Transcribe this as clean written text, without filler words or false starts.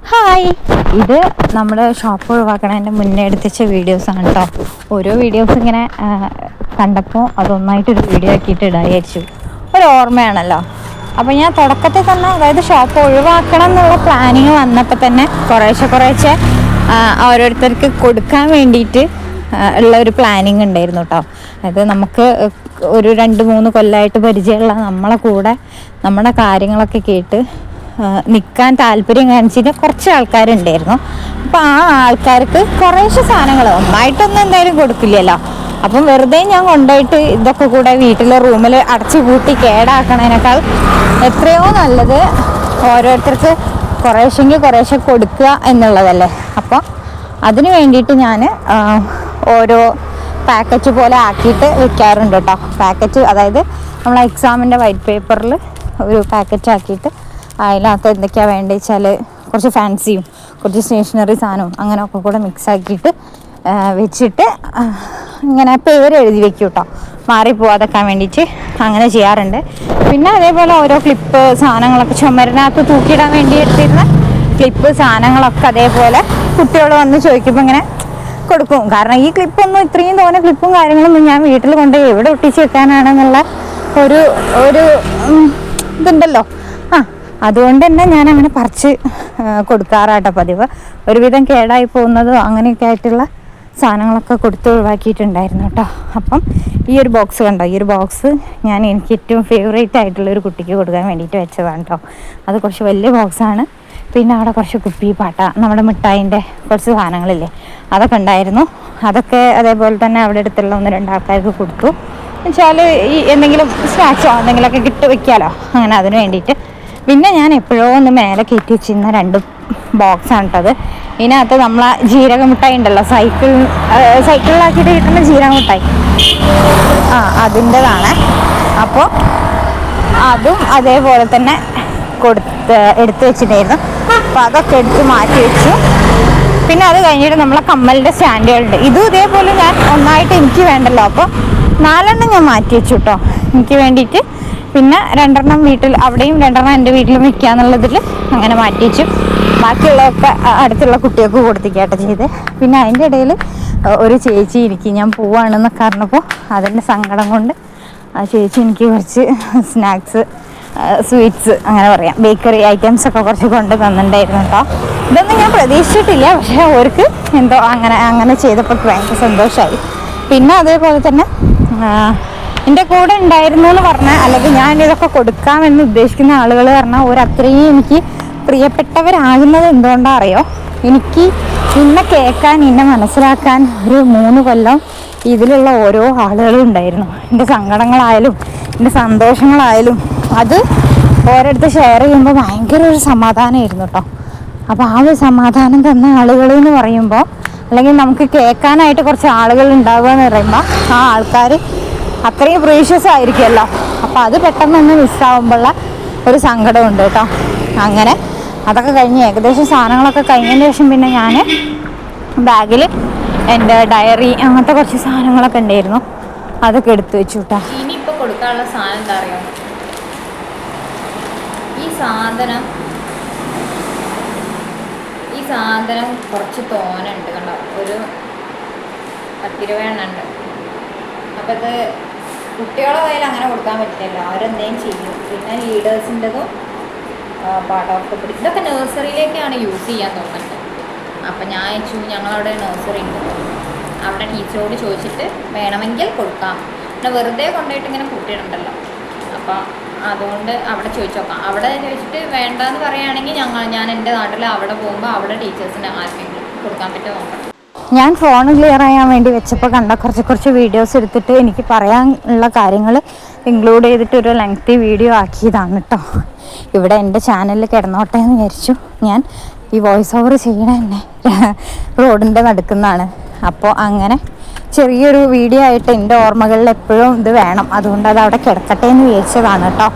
Hi, ഇത് നമ്മൾ shop ഒഴിവാക്കണതിൻ്റെ മുന്നേ എടുത്തിച്ച വീഡിയോസാണ് കേട്ടോ. ഓരോ വീഡിയോസ് ഇങ്ങനെ കണ്ടപ്പോൾ അതൊന്നായിട്ടൊരു വീഡിയോ ആക്കിയിട്ട് ഇടായിരിച്ചു. ഒരു ഓർമ്മയാണല്ലോ. അപ്പോൾ ഞാൻ തുടക്കത്തിൽ തന്നെ, അതായത് ഷോപ്പ് ഒഴിവാക്കണം എന്നുള്ള പ്ലാനിങ് വന്നപ്പോൾ തന്നെ കുറേശ്ശെ ഓരോരുത്തർക്ക് കൊടുക്കാൻ വേണ്ടിയിട്ട് ഉള്ള ഒരു പ്ലാനിങ് ഉണ്ടായിരുന്നു കേട്ടോ. അതായത് നമുക്ക് ഒരു 2-3 കൊല്ലമായിട്ട് പരിചയമുള്ള നമ്മളെ കൂടെ നമ്മുടെ കാര്യങ്ങളൊക്കെ കേട്ട് നിൽക്കാൻ താല്പര്യം കാണിച്ചിട്ട് കുറച്ച് ആൾക്കാരുണ്ടായിരുന്നു. അപ്പോൾ ആ ആൾക്കാർക്ക് കുറേശ്ശെ സാധനങ്ങൾ ഒന്നായിട്ടൊന്നും എന്തായാലും കൊടുക്കില്ലല്ലോ. അപ്പം വെറുതെ ഞാൻ കൊണ്ടുപോയിട്ട് ഇതൊക്കെ കൂടെ വീട്ടിലെ റൂമിൽ അടച്ചു പൂട്ടി കേടാക്കണതിനേക്കാൾ എത്രയോ നല്ലത് ഓരോരുത്തർക്ക് കുറേശ്ശെ കൊടുക്കുക എന്നുള്ളതല്ലേ. അപ്പോൾ അതിന് വേണ്ടിയിട്ട് ഞാൻ ഓരോ പാക്കറ്റ് പോലെ ആക്കിയിട്ട് വെക്കാറുണ്ട് കേട്ടോ. പാക്കറ്റ്, അതായത് നമ്മൾ എക്സാമിൻ്റെ വൈറ്റ് പേപ്പറിൽ ഒരു പാക്കറ്റ് ആക്കിയിട്ട് അതിനകത്ത് എന്തൊക്കെയാണ് വേണ്ടത് വെച്ചാൽ കുറച്ച് ഫാൻസിയും കുറച്ച് സ്റ്റേഷനറി സാധനവും അങ്ങനെയൊക്കെ കൂടെ മിക്സ് ആക്കിയിട്ട് വെച്ചിട്ട് ഇങ്ങനെ പേര് എഴുതി വെക്കും കേട്ടോ, മാറിപ്പോവാതെക്കാൻ വേണ്ടിയിട്ട് അങ്ങനെ ചെയ്യാറുണ്ട്. പിന്നെ അതേപോലെ ഓരോ ക്ലിപ്പ് സാധനങ്ങളൊക്കെ ചുമരിനകത്ത് തൂക്കിയിടാൻ വേണ്ടി എടുത്തിരുന്ന ക്ലിപ്പ് സാധനങ്ങളൊക്കെ അതേപോലെ കുട്ടികൾ വന്ന് ചോദിക്കുമ്പോൾ ഇങ്ങനെ കൊടുക്കും. കാരണം ഈ ക്ലിപ്പൊന്നും, ഇത്രയും തോന്നെ ക്ലിപ്പും കാര്യങ്ങളൊന്നും ഞാൻ വീട്ടിൽ കൊണ്ട് എവിടെ ഒട്ടിച്ച് വെക്കാനാണെന്നുള്ള ഒരു ഇതുണ്ടല്ലോ. അതുകൊണ്ട് തന്നെ ഞാൻ അങ്ങനെ പറിച്ച് കൊടുക്കാറാട്ടോ പതിവ്. ഒരുവിധം കേടായി പോകുന്നതോ അങ്ങനെയൊക്കെ ആയിട്ടുള്ള സാധനങ്ങളൊക്കെ കൊടുത്ത് ഒഴിവാക്കിയിട്ടുണ്ടായിരുന്നു കേട്ടോ. അപ്പം ഈ ഒരു ബോക്സ് കണ്ടോ, ഈ ഒരു ബോക്സ് എനിക്ക് ഏറ്റവും ഫേവറേറ്റ് ആയിട്ടുള്ളൊരു കുട്ടിക്ക് കൊടുക്കാൻ വേണ്ടിയിട്ട് വെച്ചതാണ് കേട്ടോ. അത് കുറച്ച് വലിയ ബോക്സാണ്. പിന്നെ അവിടെ കുറച്ച് കുപ്പി പാട്ട, നമ്മുടെ മിഠായിൻ്റെ കുറച്ച് സാധനങ്ങളില്ലേ, അതൊക്കെ ഉണ്ടായിരുന്നു. അതൊക്കെ അതേപോലെ തന്നെ അവിടെ അടുത്തുള്ള 1-2 ആൾക്കാർക്ക് കൊടുത്തു. എന്നുവെച്ചാൽ ഈ എന്തെങ്കിലും സ്നാക്സോ എന്തെങ്കിലുമൊക്കെ കിട്ടി വെക്കാമല്ലോ, അങ്ങനെ അതിന് വേണ്ടിയിട്ട്. പിന്നെ ഞാൻ എപ്പോഴോ ഒന്ന് മേലെ കയറ്റി വെച്ചിരുന്ന 2 ബോക്സാണ് കേട്ടത്. ഇതിനകത്ത് നമ്മളെ ജീരക മിഠായി ഉണ്ടല്ലോ, സൈക്കിളിലാക്കിയിട്ട് കിട്ടുന്ന ജീരക മിഠായി, അതിൻ്റെതാണ്. അപ്പോൾ അതും അതേപോലെ തന്നെ എടുത്ത് വെച്ചിട്ടായിരുന്നു. അപ്പോൾ അതൊക്കെ എടുത്ത് മാറ്റി വെച്ചു. പിന്നെ അത് കഴിഞ്ഞിട്ട് നമ്മളെ കമ്മലിൻ്റെ സ്റ്റാൻഡുകളുണ്ട്. ഇതും ഇതേപോലെ ഞാൻ ഒന്നായിട്ട് എനിക്ക് വേണ്ടല്ലോ, അപ്പോൾ 4 ഞാൻ മാറ്റി വെച്ചു കേട്ടോ എനിക്ക് വേണ്ടിയിട്ട്. പിന്നെ 2 വീട്ടിൽ, അവിടെയും 2 എൻ്റെ വീട്ടിലും വെക്കുക എന്നുള്ളതിൽ അങ്ങനെ മാറ്റി വെച്ചു. ബാക്കിയുള്ളതൊക്കെ അടുത്തുള്ള കുട്ടികൾക്ക് കൊടുത്തിക്കാട്ടോ ചെയ്ത്. പിന്നെ അതിൻ്റെ ഇടയിൽ ഒരു ചേച്ചി ഞാൻ പോവാണെന്നൊക്കെ പറഞ്ഞപ്പോൾ അതിൻ്റെ സങ്കടം കൊണ്ട് ആ ചേച്ചി എനിക്ക് കുറച്ച് സ്നാക്സ്, സ്വീറ്റ്സ്, അങ്ങനെ പറയാം, ബേക്കറി ഐറ്റംസൊക്കെ കുറച്ച് കൊണ്ട് തന്നിട്ടുണ്ടായിരുന്നു കേട്ടോ. ഇതൊന്നും ഞാൻ പ്രതീക്ഷിച്ചിട്ടില്ല, പക്ഷേ അവർക്ക് എന്തോ അങ്ങനെ ചെയ്തപ്പോൾ ഭയങ്കര സന്തോഷമായി. പിന്നെ അതേപോലെ തന്നെ എൻ്റെ കൂടെ ഉണ്ടായിരുന്നു എന്ന് പറഞ്ഞാൽ, അല്ലെങ്കിൽ ഞാൻ ഇതൊക്കെ കൊടുക്കാമെന്ന് ഉദ്ദേശിക്കുന്ന ആളുകൾ പറഞ്ഞാൽ അത്രയും എനിക്ക് പ്രിയപ്പെട്ടവരാകുന്നത് എന്തുകൊണ്ടാണ് അറിയോ? എനിക്ക് ഇന്നെ കേൾക്കാൻ, ഇന്നെ മനസ്സിലാക്കാൻ ഒരു 3 കൊല്ലം ഇതിലുള്ള ഓരോ ആളുകളും ഉണ്ടായിരുന്നു. എൻ്റെ സങ്കടങ്ങളായാലും എൻ്റെ സന്തോഷങ്ങളായാലും അത് ഓരോരുത്തർ ഷെയർ ചെയ്യുമ്പോൾ ഭയങ്കര ഒരു സമാധാനമായിരുന്നു കേട്ടോ. അപ്പോൾ ആ ഒരു സമാധാനം തന്ന ആളുകൾ എന്ന് പറയുമ്പോൾ, അല്ലെങ്കിൽ നമുക്ക് കേൾക്കാനായിട്ട് കുറച്ച് ആളുകൾ ഉണ്ടാവുക എന്ന് പറയുമ്പോൾ, ആ ആൾക്കാർ അത്രയും പ്രീഷ്യസ് ആയിരിക്കുമല്ലോ. അപ്പോൾ അത് പെട്ടെന്നൊന്ന് മിസ്സാവുമ്പോഴുള്ള ഒരു സങ്കടമുണ്ട് കേട്ടോ. അങ്ങനെ അതൊക്കെ കഴിഞ്ഞ് ഏകദേശം സാധനങ്ങളൊക്കെ കഴിഞ്ഞതിന് ശേഷം പിന്നെ ഞാൻ ബാഗിൽ എൻ്റെ ഡയറി അങ്ങനത്തെ കുറച്ച് സാധനങ്ങളൊക്കെ ഉണ്ടായിരുന്നു, അതൊക്കെ എടുത്തു വെച്ചു കേട്ടോ. ഇനിയിപ്പോൾ കൊടുക്കാനുള്ള സാധനം എന്താ അറിയാം, ഈ സാധനം കുറച്ച് തോനുണ്ട് കണ്ടോ, ഒരു 10 രൂപ ഉണ്ട്. അപ്പം ഇത് കുട്ടികളുടെ കയ്യിൽ അങ്ങനെ കൊടുക്കാൻ പറ്റില്ലല്ലോ, അവരെന്തെങ്കിലും ചെയ്യും. പിന്നെ ലീഡേഴ്സിൻ്റെതും പാർട്ട് ഓഫ് ദ ബ്രിഡ്, ഇതൊക്കെ നഴ്സറിയിലേക്കാണ് യൂസ് ചെയ്യാൻ തോന്നുന്നത്. അപ്പം ഞാൻ ഞങ്ങളവിടെ നഴ്സറി ഉണ്ട്, അവിടെ ടീച്ചറോട് ചോദിച്ചിട്ട് വേണമെങ്കിൽ കൊടുക്കാം. പിന്നെ വെറുതെ കൊണ്ടുപോയിട്ട് ഇങ്ങനെ കൂട്ടിയിടുണ്ടല്ലോ, അപ്പോൾ അതുകൊണ്ട് അവിടെ ചോദിച്ചു നോക്കാം. അവിടെ ചോദിച്ചിട്ട് വേണ്ടാന്ന് പറയുകയാണെങ്കിൽ ഞാൻ എൻ്റെ നാട്ടിൽ അവിടെ പോകുമ്പോൾ അവിടെ ടീച്ചേഴ്സിന് ആർക്കെങ്കിലും കൊടുക്കാൻ പറ്റുമോ നോക്കാം. ഞാൻ ഫോൺ ക്ലിയർ ചെയ്യാൻ വേണ്ടി വെച്ചപ്പോൾ കണ്ട കുറച്ച് വീഡിയോസ് എടുത്തിട്ട് എനിക്ക് പറയാനുള്ള കാര്യങ്ങൾ ഇൻക്ലൂഡ് ചെയ്തിട്ട് ഒരു ലെങ്തി വീഡിയോ ആക്കിയതാണ് കേട്ടോ. ഇവിടെ എൻ്റെ ചാനലിൽ കിടന്നോട്ടെ എന്ന് വിചാരിച്ചു. ഞാൻ ഈ വോയിസ് ഓവർ ചെയ്യണ തന്നെ റോഡിൻ്റെ നടുക്കുന്നതാണ്. അപ്പോൾ അങ്ങനെ ചെറിയൊരു വീഡിയോ ആയിട്ട് എൻ്റെ ഓർമ്മകളിൽ എപ്പോഴും ഇത് വേണം, അതുകൊണ്ട് അത് അവിടെ കിടക്കട്ടെ എന്ന് വിചാരിച്ചതാണ് കേട്ടോ.